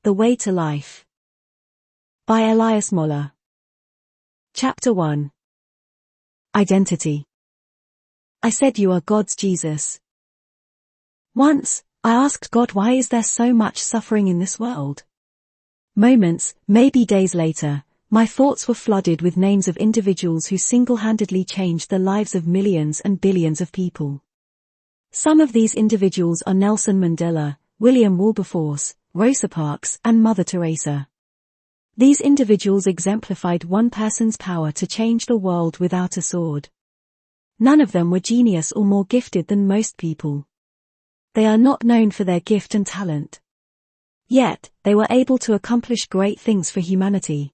The Way to Life. By Elias Moller. Chapter 1. Identity. I said you are God's Jesus. Once, I asked God, why is there so much suffering in this world? Moments, maybe days later, my thoughts were flooded with names of individuals who single-handedly changed the lives of millions and billions of people. Some of these individuals are Nelson Mandela, William Wilberforce, Rosa Parks, and Mother Teresa. These individuals exemplified one person's power to change the world without a sword. None of them were genius or more gifted than most people. They are not known for their gift and talent. Yet, they were able to accomplish great things for humanity.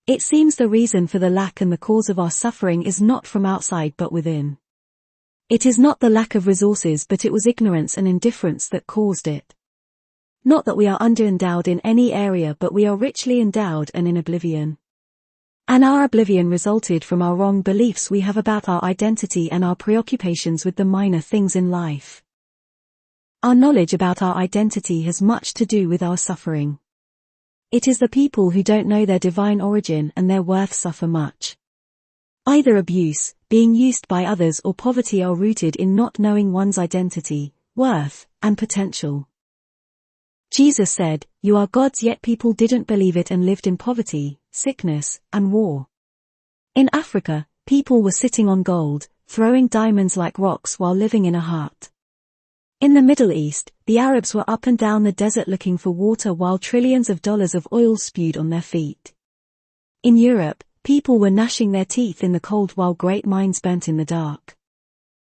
It seems the reason for the lack and the cause of our suffering is not from outside but within. It is not the lack of resources, but it was ignorance and indifference that caused it. Not that we are underendowed in any area, but we are richly endowed and in oblivion. And our oblivion resulted from our wrong beliefs we have about our identity and our preoccupations with the minor things in life. Our knowledge about our identity has much to do with our suffering. It is the people who don't know their divine origin and their worth suffer much. Either abuse, being used by others, or poverty are rooted in not knowing one's identity, worth, and potential. Jesus said, "You are God's," yet people didn't believe it and lived in poverty, sickness, and war. In Africa, people were sitting on gold, throwing diamonds like rocks while living in a hut. In the Middle East, the Arabs were up and down the desert looking for water while trillions of dollars of oil spewed on their feet. In Europe, people were gnashing their teeth in the cold while great mines burnt in the dark.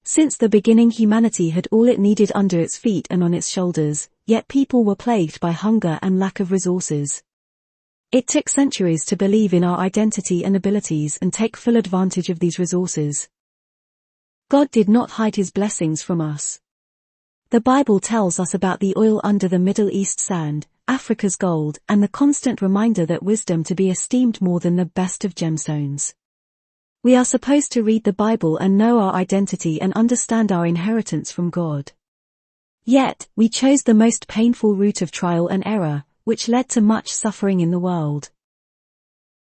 Since the beginning, humanity had all it needed under its feet and on its shoulders, yet people were plagued by hunger and lack of resources. It took centuries to believe in our identity and abilities and take full advantage of these resources. God did not hide his blessings from us. The Bible tells us about the oil under the Middle East sand, Africa's gold, and the constant reminder that wisdom to be esteemed more than the best of gemstones. We are supposed to read the Bible and know our identity and understand our inheritance from God. Yet, we chose the most painful route of trial and error, which led to much suffering in the world.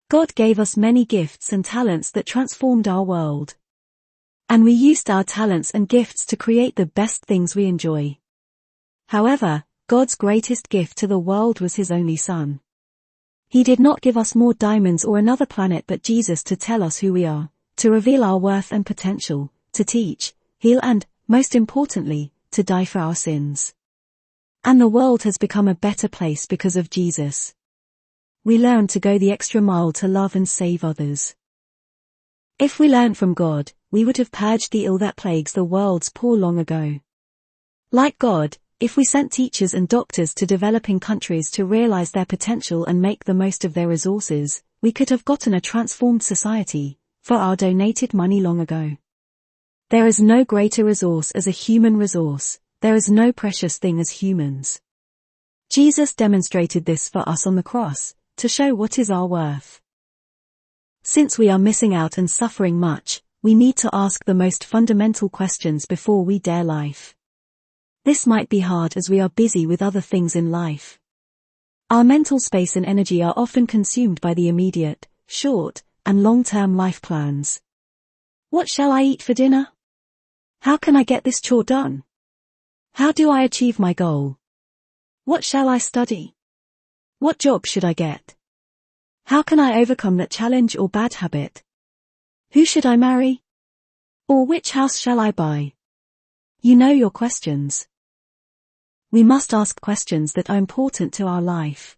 God gave us many gifts and talents that transformed our world. And we used our talents and gifts to create the best things we enjoy. However, God's greatest gift to the world was his only Son. He did not give us more diamonds or another planet but Jesus to tell us who we are, to reveal our worth and potential, to teach, heal and, most importantly, to die for our sins. And the world has become a better place because of Jesus. We learn to go the extra mile to love and save others. If we learned from God, we would have purged the ill that plagues the world's poor long ago. Like God, if we sent teachers and doctors to developing countries to realize their potential and make the most of their resources, we could have gotten a transformed society, for our donated money long ago. There is no greater resource as a human resource, there is no precious thing as humans. Jesus demonstrated this for us on the cross, to show what is our worth. Since we are missing out and suffering much, we need to ask the most fundamental questions before we dare life. This might be hard as we are busy with other things in life. Our mental space and energy are often consumed by the immediate, short, and long-term life plans. What shall I eat for dinner? How can I get this chore done? How do I achieve my goal? What shall I study? What job should I get? How can I overcome that challenge or bad habit? Who should I marry? Or which house shall I buy? You know your questions. We must ask questions that are important to our life.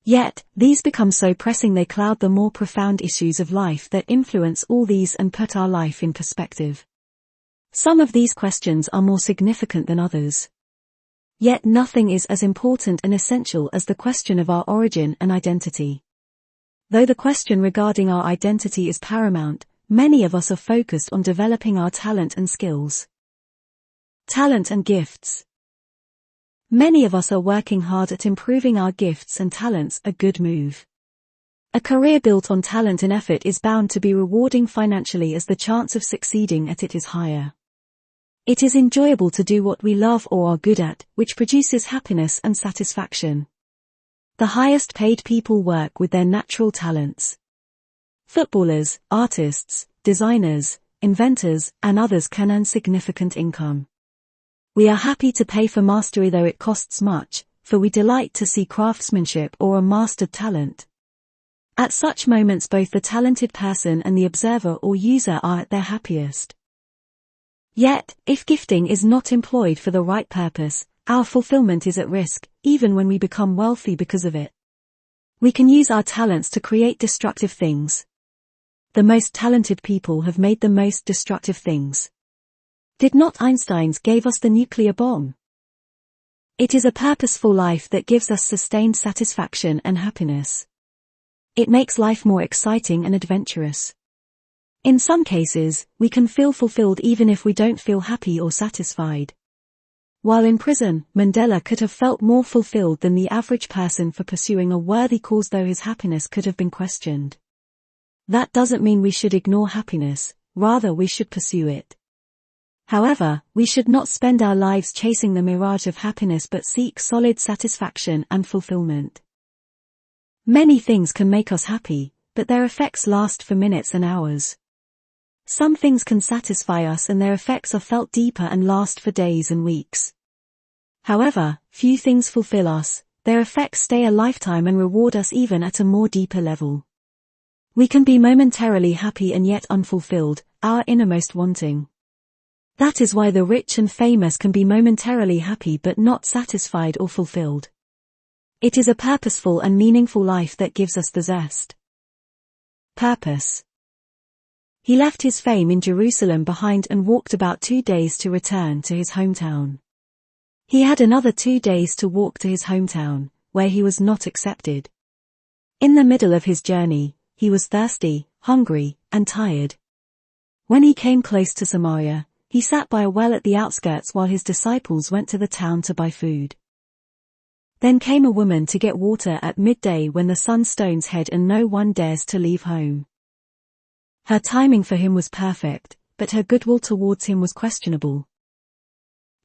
Yet, these become so pressing they cloud the more profound issues of life that influence all these and put our life in perspective. Some of these questions are more significant than others. Yet nothing is as important and essential as the question of our origin and identity. Though the question regarding our identity is paramount, many of us are focused on developing our talent and skills. Talent and gifts. Many of us are working hard at improving our gifts and talents, a good move. A career built on talent and effort is bound to be rewarding financially as the chance of succeeding at it is higher. It is enjoyable to do what we love or are good at, which produces happiness and satisfaction. The highest paid people work with their natural talents. Footballers, artists, designers, inventors, and others can earn significant income. We are happy to pay for mastery though it costs much, for we delight to see craftsmanship or a mastered talent. At such moments both the talented person and the observer or user are at their happiest. Yet, if gifting is not employed for the right purpose, our fulfillment is at risk, even when we become wealthy because of it. We can use our talents to create destructive things. The most talented people have made the most destructive things. Did not Einstein's gave us the nuclear bomb? It is a purposeful life that gives us sustained satisfaction and happiness. It makes life more exciting and adventurous. In some cases, we can feel fulfilled even if we don't feel happy or satisfied. While in prison, Mandela could have felt more fulfilled than the average person for pursuing a worthy cause, though his happiness could have been questioned. That doesn't mean we should ignore happiness, rather we should pursue it. However, we should not spend our lives chasing the mirage of happiness but seek solid satisfaction and fulfillment. Many things can make us happy, but their effects last for minutes and hours. Some things can satisfy us and their effects are felt deeper and last for days and weeks. However, few things fulfill us, their effects stay a lifetime and reward us even at a more deeper level. We can be momentarily happy and yet unfulfilled, our innermost wanting. That is why the rich and famous can be momentarily happy but not satisfied or fulfilled. It is a purposeful and meaningful life that gives us the zest. Purpose. He left his fame in Jerusalem behind and walked about 2 days to return to his hometown. He had another 2 days to walk to his hometown, where he was not accepted. In the middle of his journey, he was thirsty, hungry, and tired. When he came close to Samaria, he sat by a well at the outskirts while his disciples went to the town to buy food. Then came a woman to get water at midday when the sun stones head and no one dares to leave home. Her timing for him was perfect, but her goodwill towards him was questionable.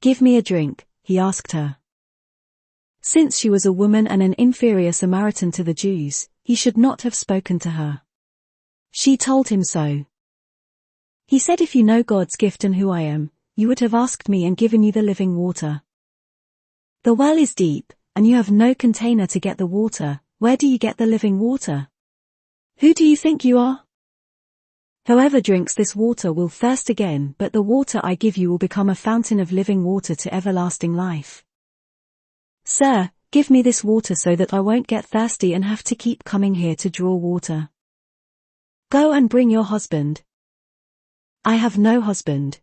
"Give me a drink," he asked her. Since she was a woman and an inferior Samaritan to the Jews, he should not have spoken to her. She told him so. He said, "If you know God's gift and who I am, you would have asked me and given you the living water. The well is deep, and you have no container to get the water. Where do you get the living water? Who do you think you are? Whoever drinks this water will thirst again, but the water I give you will become a fountain of living water to everlasting life. Sir, give me this water so that I won't get thirsty and have to keep coming here to draw water. Go and bring your husband." "I have no husband."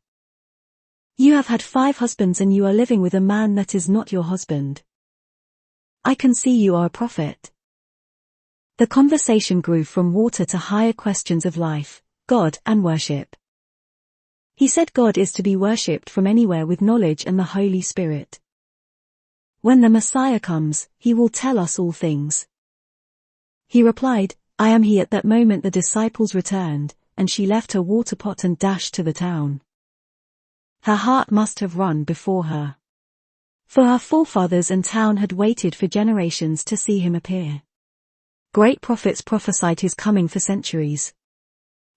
"You have had 5 husbands and you are living with a man that is not your husband. I can see you are a prophet." The conversation grew from water to higher questions of life, God, and worship. He said God is to be worshipped from anywhere with knowledge and the Holy Spirit. When the Messiah comes, he will tell us all things. He replied, "I am he." At that moment the disciples returned, and she left her water pot and dashed to the town. Her heart must have run before her. For her forefathers and town had waited for generations to see him appear. Great prophets prophesied his coming for centuries.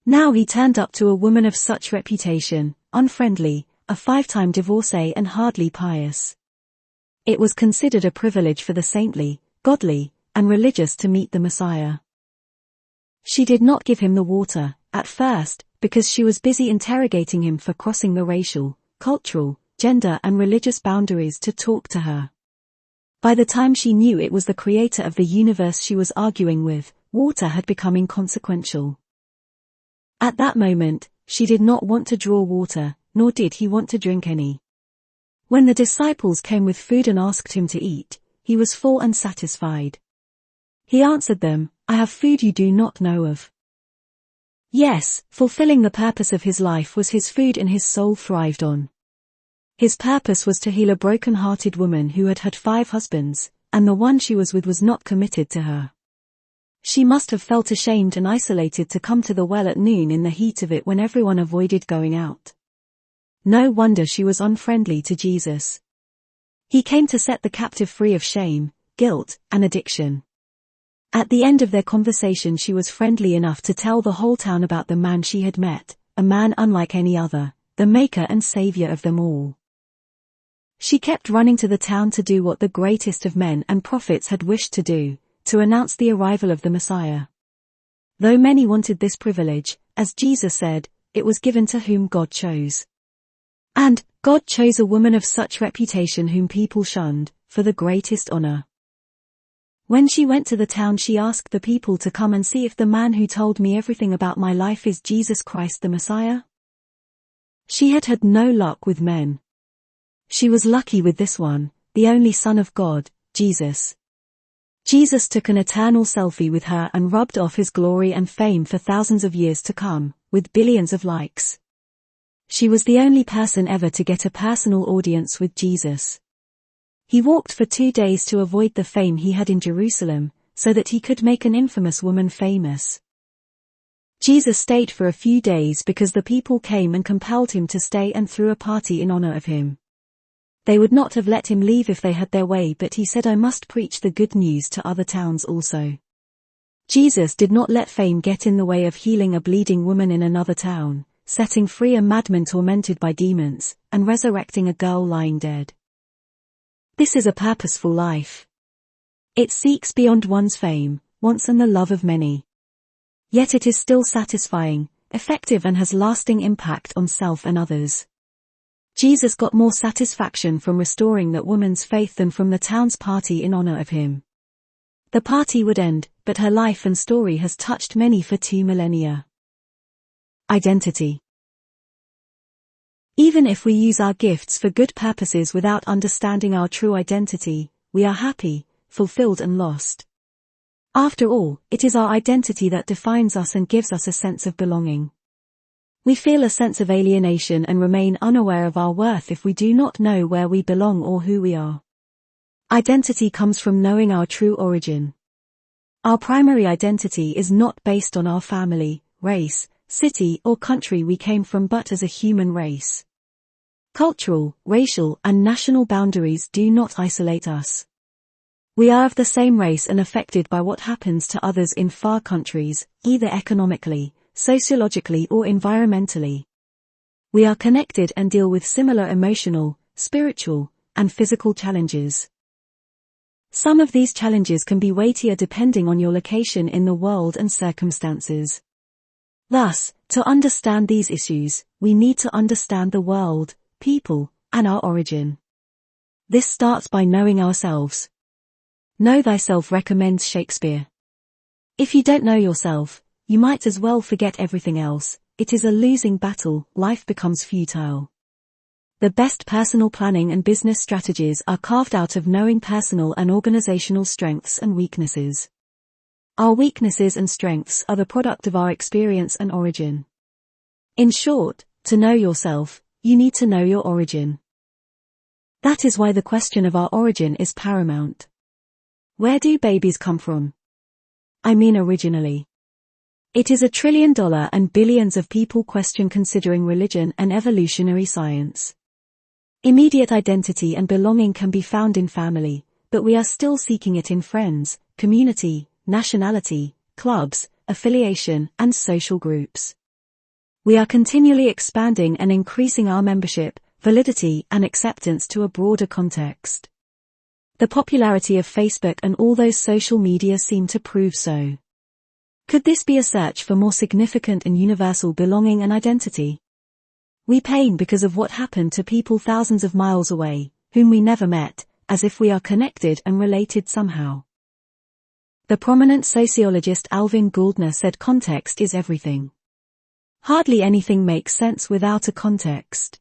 Now he turned up to a woman of such reputation, unfriendly, a 5-time divorcee and hardly pious. It was considered a privilege for the saintly, godly, and religious to meet the Messiah. She did not give him the water, at first, because she was busy interrogating him for crossing the racial, cultural, gender and religious boundaries to talk to her. By the time she knew it was the creator of the universe she was arguing with, water had become inconsequential. At that moment, she did not want to draw water, nor did he want to drink any. When the disciples came with food and asked him to eat, he was full and satisfied. He answered them, "I have food you do not know of." Yes, fulfilling the purpose of his life was his food and his soul thrived on. His purpose was to heal a broken-hearted woman who had had 5 husbands, and the one she was with was not committed to her. She must have felt ashamed and isolated to come to the well at noon in the heat of it when everyone avoided going out. No wonder she was unfriendly to Jesus. He came to set the captive free of shame, guilt, and addiction. At the end of their conversation, she was friendly enough to tell the whole town about the man she had met, a man unlike any other, the maker and savior of them all. She kept running to the town to do what the greatest of men and prophets had wished to do, to announce the arrival of the Messiah. Though many wanted this privilege, as Jesus said, it was given to whom God chose. And God chose a woman of such reputation whom people shunned, for the greatest honor. When she went to the town, she asked the people to come and see if the man who told me everything about my life is Jesus Christ the Messiah. She had had no luck with men. She was lucky with this one, the only Son of God, Jesus. Jesus took an eternal selfie with her and rubbed off his glory and fame for thousands of years to come, with billions of likes. She was the only person ever to get a personal audience with Jesus. He walked for 2 days to avoid the fame he had in Jerusalem, so that he could make an infamous woman famous. Jesus stayed for a few days because the people came and compelled him to stay and threw a party in honor of him. They would not have let him leave if they had their way, but he said, "I must preach the good news to other towns also." Jesus did not let fame get in the way of healing a bleeding woman in another town, setting free a madman tormented by demons, and resurrecting a girl lying dead. This is a purposeful life. It seeks beyond one's fame, wants and the love of many. Yet it is still satisfying, effective and has lasting impact on self and others. Jesus got more satisfaction from restoring that woman's faith than from the town's party in honor of him. The party would end, but her life and story has touched many for 2 millennia. Identity. Even if we use our gifts for good purposes without understanding our true identity, we are happy, fulfilled and lost. After all, it is our identity that defines us and gives us a sense of belonging. We feel a sense of alienation and remain unaware of our worth if we do not know where we belong or who we are. Identity comes from knowing our true origin. Our primary identity is not based on our family, race, city or country we came from, but as a human race. Cultural, racial and national boundaries do not isolate us. We are of the same race and affected by what happens to others in far countries, either economically, sociologically or environmentally. We are connected and deal with similar emotional, spiritual, and physical challenges. Some of these challenges can be weightier depending on your location in the world and circumstances. Thus, to understand these issues, we need to understand the world, people, and our origin. This starts by knowing ourselves. Know thyself recommends Shakespeare. If you don't know yourself, you might as well forget everything else. It is a losing battle, life becomes futile. The best personal planning and business strategies are carved out of knowing personal and organizational strengths and weaknesses. Our weaknesses and strengths are the product of our experience and origin. In short, to know yourself, you need to know your origin. That is why the question of our origin is paramount. Where do babies come from? I mean originally. It is $1 trillion and billions of people question considering religion and evolutionary science. Immediate identity and belonging can be found in family, but we are still seeking it in friends, community, nationality, clubs, affiliation, and social groups. We are continually expanding and increasing our membership, validity, and acceptance to a broader context. The popularity of Facebook and all those social media seem to prove so. Could this be a search for more significant and universal belonging and identity? We pain because of what happened to people thousands of miles away, whom we never met, as if we are connected and related somehow. The prominent sociologist Alvin Gouldner said context is everything. Hardly anything makes sense without a context.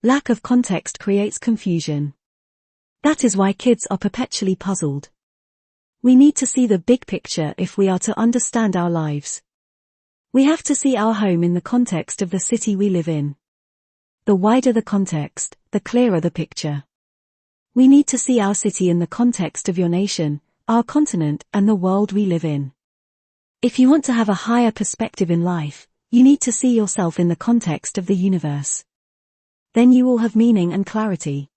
Lack of context creates confusion. That is why kids are perpetually puzzled. We need to see the big picture if we are to understand our lives. We have to see our home in the context of the city we live in. The wider the context, the clearer the picture. We need to see our city in the context of your nation, our continent, and the world we live in. If you want to have a higher perspective in life, you need to see yourself in the context of the universe. Then you will have meaning and clarity.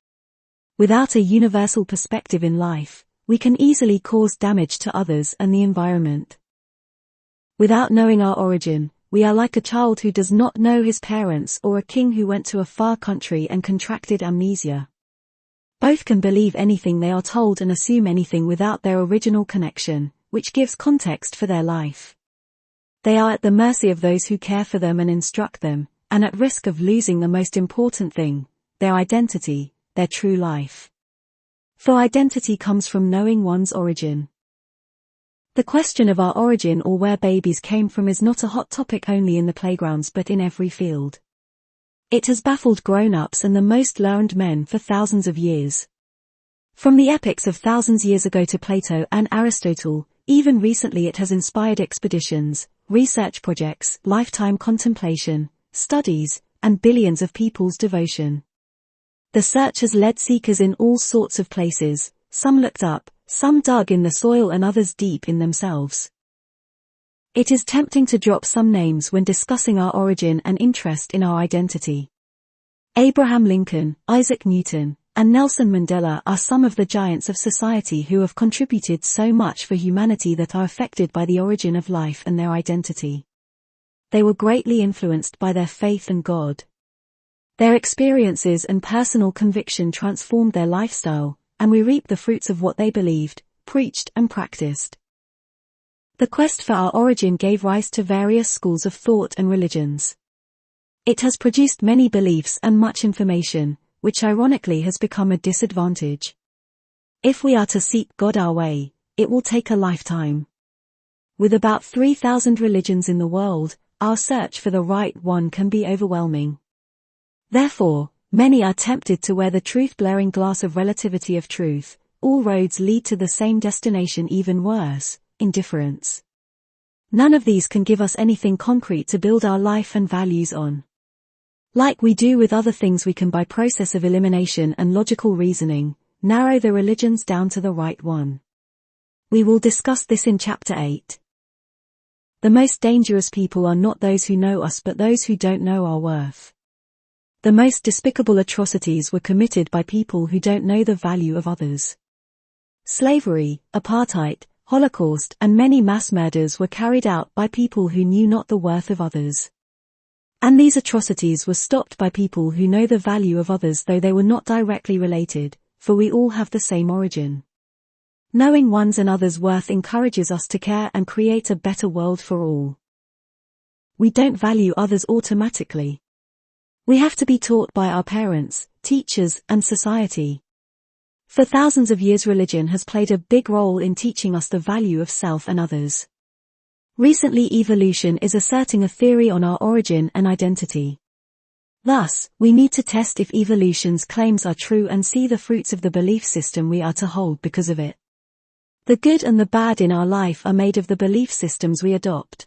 Without a universal perspective in life, we can easily cause damage to others and the environment. Without knowing our origin, we are like a child who does not know his parents or a king who went to a far country and contracted amnesia. Both can believe anything they are told and assume anything without their original connection, which gives context for their life. They are at the mercy of those who care for them and instruct them, and at risk of losing the most important thing, their identity, their true life. For identity comes from knowing one's origin. The question of our origin or where babies came from is not a hot topic only in the playgrounds but in every field. It has baffled grown-ups and the most learned men for thousands of years. From the epics of thousands years ago to Plato and Aristotle, even recently it has inspired expeditions, research projects, lifetime contemplation, studies, and billions of people's devotion. The search has led seekers in all sorts of places, some looked up, some dug in the soil and others deep in themselves. It is tempting to drop some names when discussing our origin and interest in our identity. Abraham Lincoln, Isaac Newton, and Nelson Mandela are some of the giants of society who have contributed so much for humanity that are affected by the origin of life and their identity. They were greatly influenced by their faith in God. Their experiences and personal conviction transformed their lifestyle, and we reap the fruits of what they believed, preached, and practiced. The quest for our origin gave rise to various schools of thought and religions. It has produced many beliefs and much information, which ironically has become a disadvantage. If we are to seek God our way, it will take a lifetime. With about 3,000 religions in the world, our search for the right one can be overwhelming. Therefore, many are tempted to wear the truth-blaring glass of relativity of truth. All roads lead to the same destination, even worse, indifference. None of these can give us anything concrete to build our life and values on. Like we do with other things, we can, by process of elimination and logical reasoning, narrow the religions down to the right one. We will discuss this in Chapter 8. The most dangerous people are not those who know us but those who don't know our worth. The most despicable atrocities were committed by people who don't know the value of others. Slavery, apartheid, Holocaust, and many mass murders were carried out by people who knew not the worth of others. And these atrocities were stopped by people who know the value of others, though they were not directly related, for we all have the same origin. Knowing one's and others' worth encourages us to care and create a better world for all. We don't value others automatically. We have to be taught by our parents, teachers, and society. For thousands of years, religion has played a big role in teaching us the value of self and others. Recently, evolution is asserting a theory on our origin and identity. Thus, we need to test if evolution's claims are true and see the fruits of the belief system we are to hold because of it. The good and the bad in our life are made of the belief systems we adopt.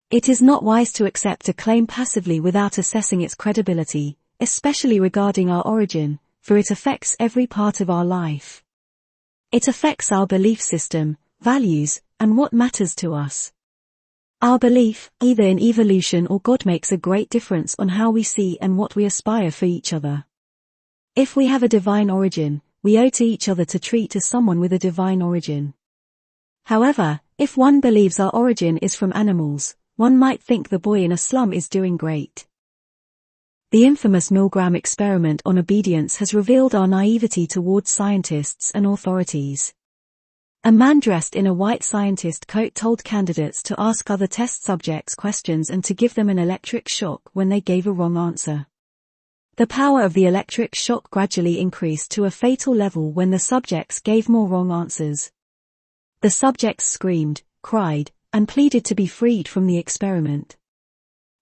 It is not wise to accept a claim passively without assessing its credibility, especially regarding our origin, for it affects every part of our life. It affects our belief system, values, and what matters to us. Our belief, either in evolution or God, makes a great difference on how we see and what we aspire for each other. If we have a divine origin, we owe to each other to treat as someone with a divine origin. However, if one believes our origin is from animals, one might think the boy in a slum is doing great. The infamous Milgram experiment on obedience has revealed our naivety towards scientists and authorities. A man dressed in a white scientist coat told candidates to ask other test subjects questions and to give them an electric shock when they gave a wrong answer. The power of the electric shock gradually increased to a fatal level when the subjects gave more wrong answers. The subjects screamed, cried, and pleaded to be freed from the experiment.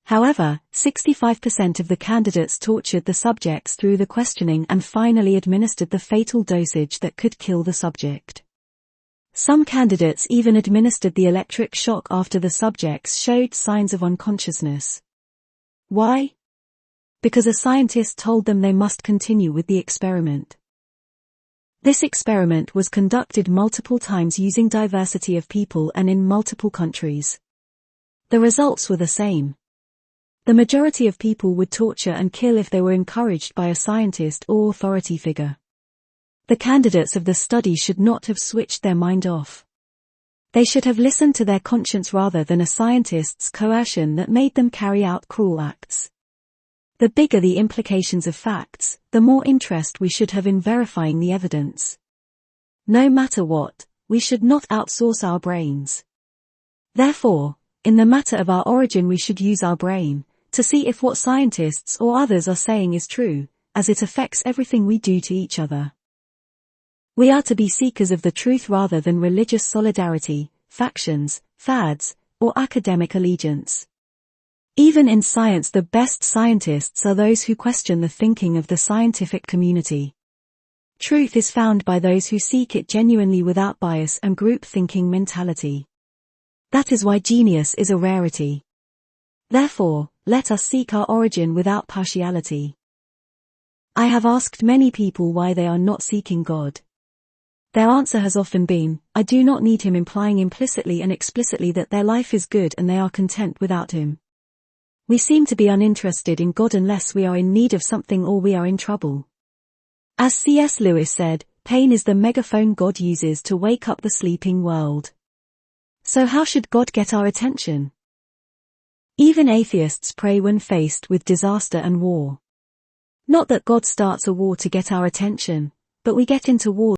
However, 65% of the candidates tortured the subjects through the questioning and finally administered the fatal dosage that could kill the subject. Some candidates even administered the electric shock after the subjects showed signs of unconsciousness. Why? Because a scientist told them they must continue with the experiment. This experiment was conducted multiple times using diversity of people and in multiple countries. The results were the same. The majority of people would torture and kill if they were encouraged by a scientist or authority figure. The candidates of the study should not have switched their mind off. They should have listened to their conscience rather than a scientist's coercion that made them carry out cruel acts. The bigger the implications of facts, the more interest we should have in verifying the evidence. No matter what, we should not outsource our brains. Therefore, in the matter of our origin we should use our brain, to see if what scientists or others are saying is true, as it affects everything we do to each other. We are to be seekers of the truth rather than religious solidarity, factions, fads, or academic allegiance. Even in science, the best scientists are those who question the thinking of the scientific community. Truth is found by those who seek it genuinely without bias and group-thinking mentality. That is why genius is a rarity. Therefore, let us seek our origin without partiality. I have asked many people why they are not seeking God. Their answer has often been, I do not need him, implying implicitly and explicitly that their life is good and they are content without him. We seem to be uninterested in God unless we are in need of something or we are in trouble. As C.S. Lewis said, pain is the megaphone God uses to wake up the sleeping world. So how should God get our attention? Even atheists pray when faced with disaster and war. Not that God starts a war to get our attention, but we get into war